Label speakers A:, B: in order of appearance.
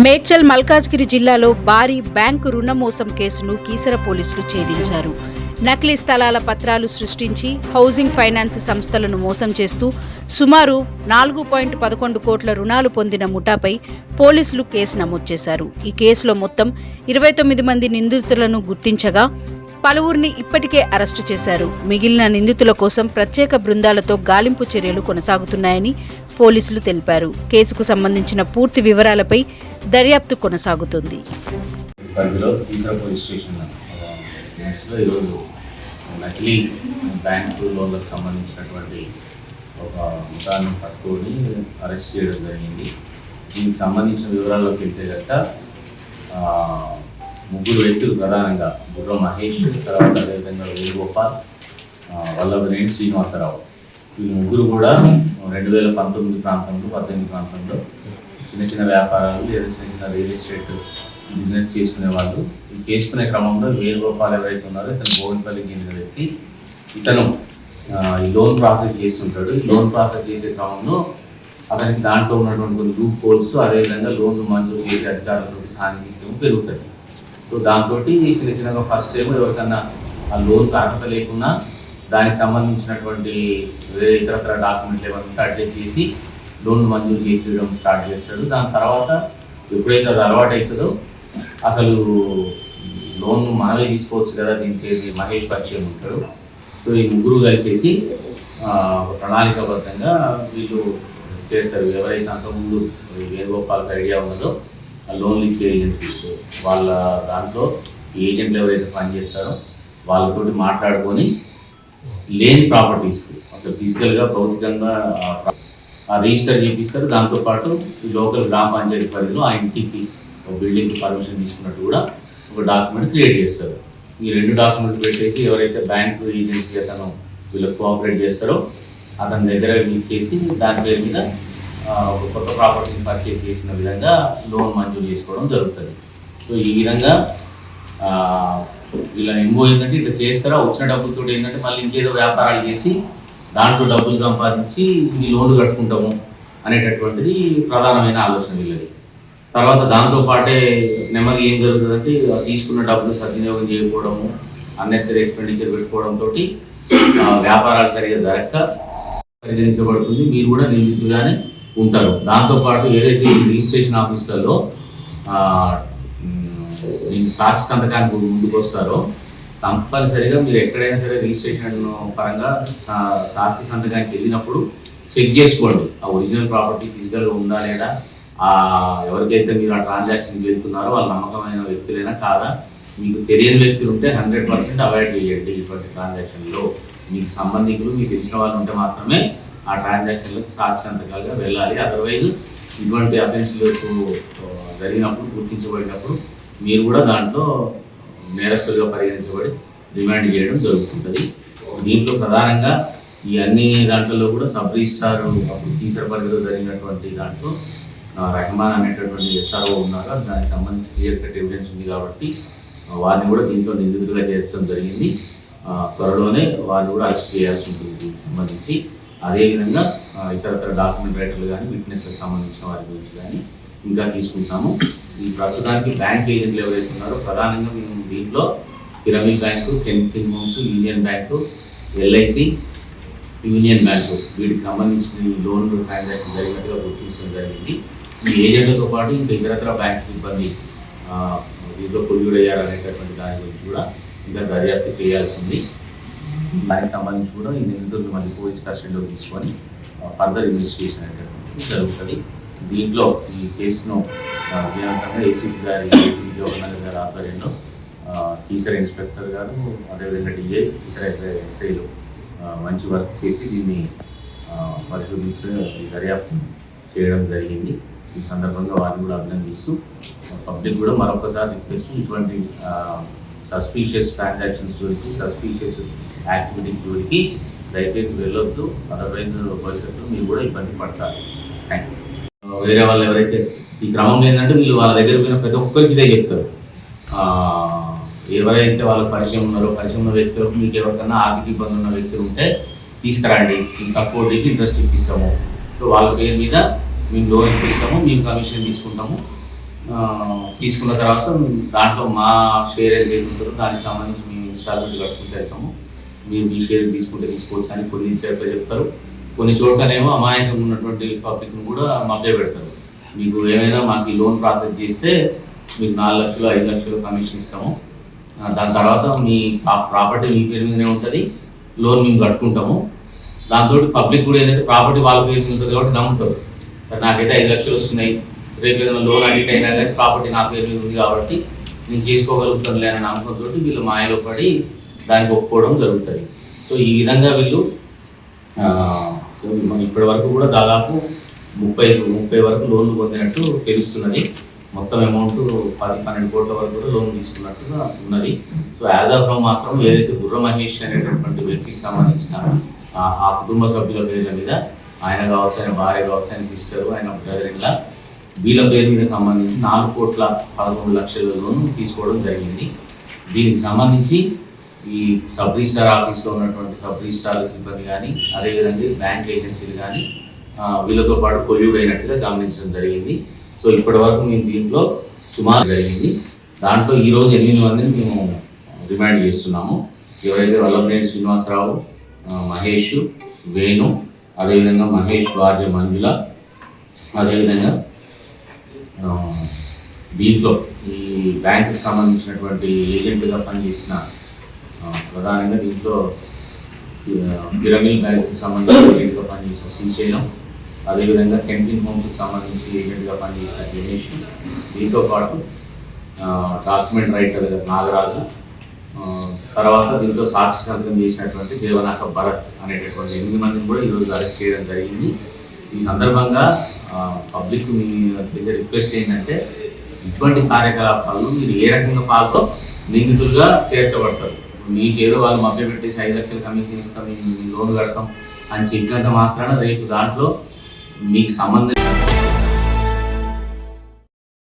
A: మేడ్చల్ మల్కాజ్గిరి జిల్లాలో భారీ బ్యాంకు రుణ మోసం కేసును కీసర పోలీసులు ఛేదించారు. నకిలీ స్థలాల పత్రాలు సృష్టించి హౌసింగ్ ఫైనాన్స్ సంస్థలను మోసం చేస్తూ సుమారు 4.11 కోట్ల రుణాలు పొందిన ముఠాపై పోలీసులు కేసు నమోదు చేశారు. ఈ కేసులో మొత్తం 29 మంది నిందితులను గుర్తించగా పలువురిని ఇప్పటికే అరెస్టు చేశారు. మిగిలిన నిందితుల కోసం ప్రత్యేక బృందాలతో గాలింపు చర్యలు కొనసాగుతున్నాయని పోలీసులు తెలిపారు. కేసుకు సంబంధించిన పూర్తి వివరాలపై దర్యాప్తు కొనసాగుతుంది.
B: నకిలీ బ్యాంకు లోన్లకు సంబంధించినటువంటి ఒక ముఠాన్ని పట్టుకొని అరెస్ట్ చేయడం జరిగింది. దీనికి సంబంధించిన వివరాల్లోకి వెళ్తే కనుక ముగ్గురు వ్యక్తులు ప్రధానంగా బుర్ర మహేష్, తర్వాత అదేవిధంగా వేణుగోపాల్, వల్లభనేని శ్రీనివాసరావు, ఈ ముగ్గురు కూడా 2019 ప్రాంతంలో 18 ప్రాంతంలో చిన్న చిన్న వ్యాపారాలు లేదా చిన్న చిన్న రియల్ ఎస్టేట్ బిజినెస్ చేసుకునే వాళ్ళు. ఈ చేసుకునే క్రమంలో వేణుగోపాల్ ఎవరైతే ఉన్నారో ఇతను భోగిపల్లికి చెందిన వ్యక్తి. ఇతను ఈ లోన్ ప్రాసెస్ చేస్తుంటాడు. ఈ లోన్ ప్రాసెస్ చేసే క్రమంలో అతనికి దాంట్లో ఉన్నటువంటి కొన్ని లూప్ హోల్స్, అదేవిధంగా లోన్లు మంజూరు చేసే అధికారులతో సాన్నిహిత్యం పెరుగుతుంది. సో దాంతో చిన్న చిన్నగా ఫస్ట్ టైం ఎవరికన్నా ఆ లోన్కి అర్హత లేకున్నా దానికి సంబంధించినటువంటి వేరే ఇతరత్ర డాక్యుమెంట్లు ఏమైనా అడ్జస్ట్ చేసి లోన్ మంజూరు చేసేయడం స్టార్ట్ చేస్తాడు. దాని తర్వాత ఎప్పుడైతే అది అలవాటు అవుతుందో అసలు లోన్ మనమే తీసుకోవచ్చు కదా, దీనికి మహేష్ పరిచయం ఉంటాడు. సో ఈ ముగ్గురు కలిసేసి ప్రణాళికాబద్ధంగా వీళ్ళు చేస్తారు. ఎవరైతే అంతకుముందు వేణుగోపాల్కి ఐడియా ఉన్నదో ఆ లోన్లు ఇచ్చే ఏజెన్సీస్ వాళ్ళ దాంట్లో ఏజెంట్లు ఎవరైతే పనిచేస్తారో వాళ్ళతోటి మాట్లాడుకొని లేని ప్రాపర్టీస్కి అసలు ఫిజికల్గా భౌతికంగా రిజిస్టర్ చేపిస్తారు. దాంతోపాటు ఈ లోకల్ గ్రామ పంచాయతీ పరిధిలో ఆ ఇంటికి బిల్డింగ్కి పర్మిషన్ తీసుకున్నట్టు కూడా ఒక డాక్యుమెంట్ క్రియేట్ చేస్తారు. ఈ 2 డాక్యుమెంట్ పెట్టేసి ఎవరైతే బ్యాంకు ఏజెన్సీ అతను వీళ్ళకి కోఆపరేట్ చేస్తారో అతని దగ్గర ఇచ్చేసి దాని పేరు మీద ఒక కొత్త ప్రాపర్టీని పర్చేజ్ చేసిన విధంగా లోన్ మంజూరు చేసుకోవడం జరుగుతుంది. సో ఈ విధంగా వీళ్ళని ఏంటంటే ఇట్లా చేస్తారా, వచ్చిన డబ్బులతో ఏంటంటే మళ్ళీ ఇంకేదో వ్యాపారాలు చేసి దాంట్లో డబ్బులు సంపాదించి ఈ లోన్లు కట్టుకుంటాము అనేటటువంటిది ప్రధానమైన ఆలోచన వీళ్ళది. తర్వాత దాంతోపాటే నెమ్మది ఏం జరుగుతుందంటే తీసుకున్న డబ్బులు సద్వినియోగం చేయకపోవడము, అన్నెసరీ ఎక్స్పెండిచర్ పెట్టుకోవడంతో వ్యాపారాలు సరిగా జరగక పరిగణించబడుతుంది. మీరు కూడా నిందితులుగానే ఉంటారు. దాంతోపాటు ఏదైతే ఈ రిజిస్ట్రేషన్ ఆఫీసులలో దీన్ని సాక్షి సంతకానికి ముందుకు వస్తారో కంపల్సరిగా మీరు ఎక్కడైనా సరే రిజిస్ట్రేషన్ పరంగా సాక్షి సంతకానికి వెళ్ళినప్పుడు చెక్ చేసుకోండి. ఆ ఒరిజినల్ ప్రాపర్టీ ఫిజికల్గా ఉందా లేదా, ఎవరికైతే మీరు ఆ ట్రాన్సాక్షన్కి వెళ్తున్నారో వాళ్ళ నమ్మకమైన వ్యక్తులైనా కాదా. మీకు తెలియని వ్యక్తులు ఉంటే 100% అవాయిడ్ చేయండి. ఇటువంటి ట్రాన్సాక్షన్లో మీకు సంబంధికులు మీకు తెలిసిన వాళ్ళు ఉంటే మాత్రమే ఆ ట్రాన్సాక్షన్లకు సాక్షి సంతకాలుగా వెళ్ళాలి. అదర్వైజ్ ఇటువంటి అఫెన్స్లకు జరిగినప్పుడు గుర్తించబడినప్పుడు మీరు కూడా దాంట్లో నేరస్తులుగా పరిగణించబడి రిమాండ్ చేయడం జరుగుతుంటుంది. దీంట్లో ప్రధానంగా ఈ అన్ని దాంట్లో కూడా సబ్ రిజిస్ట్రార్ అప్పుడు కీసర పరిధిలో జరిగినటువంటి దాంట్లో రెహమాన్ అనేటటువంటి ఎస్ఆర్ఓ ఉన్నారు. దానికి సంబంధించి క్లియర్ కట్ ఎవిడెన్స్ ఉంది కాబట్టి వారిని కూడా దీంట్లో నిందితులుగా చేర్చడం జరిగింది. త్వరలోనే వారిని కూడా అరెస్ట్ చేయాల్సి ఉంటుంది దీనికి సంబంధించి. అదేవిధంగా ఇతరతర డాక్యుమెంట్ రైటర్లు కానీ విట్నెస్లకు సంబంధించిన వారి గురించి కానీ ఇంకా తీసుకుంటాము. ఈ ప్రస్తుతానికి బ్యాంక్ ఏజెంట్లు ఎవరైతే ఉన్నారో ప్రధానంగా మేము దీంట్లో pyramid bank, Canfin homes, union bank, LIC, union bank వీటికి సంబంధించిన లోన్ ట్రాన్సాక్షన్ జరిగినట్టుగా గుర్తించడం జరిగింది. ఈ ఏజెంట్లతో పాటు ఇంకా ఇతరతర బ్యాంక్ సిబ్బంది దీంట్లో కొలుగుడయ్యారు అనేటటువంటి దాని గురించి కూడా ఇంకా దర్యాప్తు చేయాల్సి ఉంది. దానికి సంబంధించి కూడా ఈ నిందితులను మళ్ళీ పోలీస్ కస్టడీలోకి తీసుకొని ఫర్దర్ ఇన్వెస్టిగేషన్ అనేటటువంటి జరుగుతుంది. దీంట్లో ఈ కేసును విజయవంతంగా ఏసీపీ గారి జవహర్ గారి ఆధ్వర్యంలో టీసర్ ఇన్స్పెక్టర్ గారు, అదేవిధంగా డిఐ, ఇతర ఎస్ఐలు మంచి వర్క్ చేసి దీన్ని పరిశోధించి దర్యాప్తు చేయడం జరిగింది. ఈ సందర్భంగా వారిని కూడా అభినందిస్తూ పబ్లిక్ కూడా మరొకసారి రిక్వెస్ట్, ఇటువంటి సస్పీషియస్ ట్రాన్సాక్షన్స్ జోలికి, సస్పీషియస్ యాక్టివిటీస్ జోలికి దయచేసి వెళ్ళొద్దు. అదర్వైజ్ భవిష్యత్తులో మీరు కూడా ఇబ్బంది పడతారు. Thank you. వేరే వాళ్ళు ఎవరైతే ఈ క్రమంలో ఏంటంటే వీళ్ళు వాళ్ళ దగ్గర పోయిన ప్రతి ఒక్కరికి ఇదే చెప్తారు. ఎవరైతే వాళ్ళకి పరిచయం ఉన్నారో, పరిచయం ఉన్న వ్యక్తులకు మీకు ఎవరికన్నా ఆర్థిక ఇబ్బంది ఉన్న వ్యక్తులు ఉంటే తీసుకురండి, తక్కువ వడ్డీకి ఇంట్రెస్ట్ ఇప్పిస్తాము. సో వాళ్ళ పేరు మీద మేము లోన్ ఇప్పిస్తాము, మేము కమిషన్ తీసుకుంటాము. తీసుకున్న తర్వాత దాంట్లో మా షేర్ ఏదైతే ఉంటుందో దానికి సంబంధించి మేము ఇన్స్టాల్మెంట్ కట్టుకుంటూ వెళ్తాము. మీరు మీ షేర్ తీసుకుంటే తీసుకోవచ్చు అని కొన్ని చోట్ల చెప్తారు. కొన్ని చోట్లనేమో అమాయకంగా ఉన్నటువంటి పబ్లిక్ను కూడా మభ్య పెడతారు. మీకు ఏమైనా మాకు ఈ లోన్ ప్రాసెస్ చేస్తే మీకు 4 లక్షలు 5 లక్షలు కమిషన్ ఇస్తాము, దాని తర్వాత మీ ప్రాపర్టీ మీ పేరు మీదనే ఉంటుంది, లోన్ మేము కట్టుకుంటాము. దాంతో పబ్లిక్ కూడా ఏంటంటే ప్రాపర్టీ వాళ్ళ పేరు మీద ఉంటుంది కాబట్టి నమ్ముతారు. నాకైతే 5 లక్షలు వస్తున్నాయి, రేపు ఏదైనా లోన్ అడిట్ అయినా కానీ ప్రాపర్టీ నా పేరు మీద ఉంది కాబట్టి నేను చేసుకోగలుగుతానులే అనే నమ్మకంతో వీళ్ళు మాయలో పడి దానికి ఒప్పుకోవడం జరుగుతుంది. సో ఈ విధంగా వీళ్ళు సో ఇప్పటి వరకు కూడా దాదాపు 30 వరకు లోన్లు పొందినట్టు తెలుస్తున్నది. మొత్తం అమౌంట్ 10-12 కోట్ల వరకు కూడా లోన్ తీసుకున్నట్టుగా ఉన్నది. సో యాజ్ ఆఫ్ నౌ మాత్రం ఏదైతే గుర్ర మహేష్ అనేటటువంటి వ్యక్తికి సంబంధించిన ఆ కుటుంబ సభ్యుల పేర్ల మీద ఆయన కావచ్చు, ఆయన భార్య కావచ్చు, ఆయన సిస్టరు, ఆయన బ్రదర్ ఇన్లా వీళ్ళ పేరు మీద సంబంధించి 4,13,00,000 లోన్ తీసుకోవడం జరిగింది. దీనికి సంబంధించి ఈ సబ్ రిజిస్టార్ ఆఫీస్లో ఉన్నటువంటి సబ్ రిజిస్టార్ సిబ్బంది కానీ అదేవిధంగా బ్యాంక్ ఏజెన్సీలు కానీ వీళ్ళతో పాటు కొల్యూడ్ అయినట్టుగా గమనించడం జరిగింది. సో ఇప్పటి వరకు మేము దీంట్లో సుమారు జరిగింది. దాంట్లో ఈరోజు 8 మందిని మేము రిమాండ్ చేస్తున్నాము. ఎవరైతే వల్లభనేని శ్రీనివాసరావు, మహేష్, వేణు, అదేవిధంగా మహేష్ భార్య మంజుల, అదేవిధంగా దీంట్లో ఈ బ్యాంకుకి సంబంధించినటువంటి ఏజెంట్గా పనిచేసిన ప్రధానంగా దీంట్లో పిరమిడ్ బ్యాంకుకి సంబంధించిన ఏజెంట్గా పనిచేసిన శ్రీశైలం, అదేవిధంగా కెంటిన్ హోమ్స్కి సంబంధించి ఏజెంట్గా పనిచేసిన గణేష్, దీంతో పాటు డాక్యుమెంట్ రైటర్ నాగరాజు, తర్వాత దీంట్లో సాక్షి సంతకం చేసినటువంటి దేవనాక భరత్ అనేటటువంటి 8 మందిని కూడా ఈరోజు అరెస్ట్ చేయడం జరిగింది. ఈ సందర్భంగా పబ్లిక్ మీ చేసే రిక్వెస్ట్ ఏంటంటే ఇటువంటి కార్యకలాపాలను మీరు ఏ రకంగా పాల్గొ నిందితులుగా చేర్చబడతారు. మీకేదో వాళ్ళు మభ్య పెట్టేసి 5 లక్షలు కమిషన్ ఇస్తాం, మీ లోన్ కడతాం అని చెప్పినంత మాత్రాన రేపు దాంట్లో మీకు సంబంధం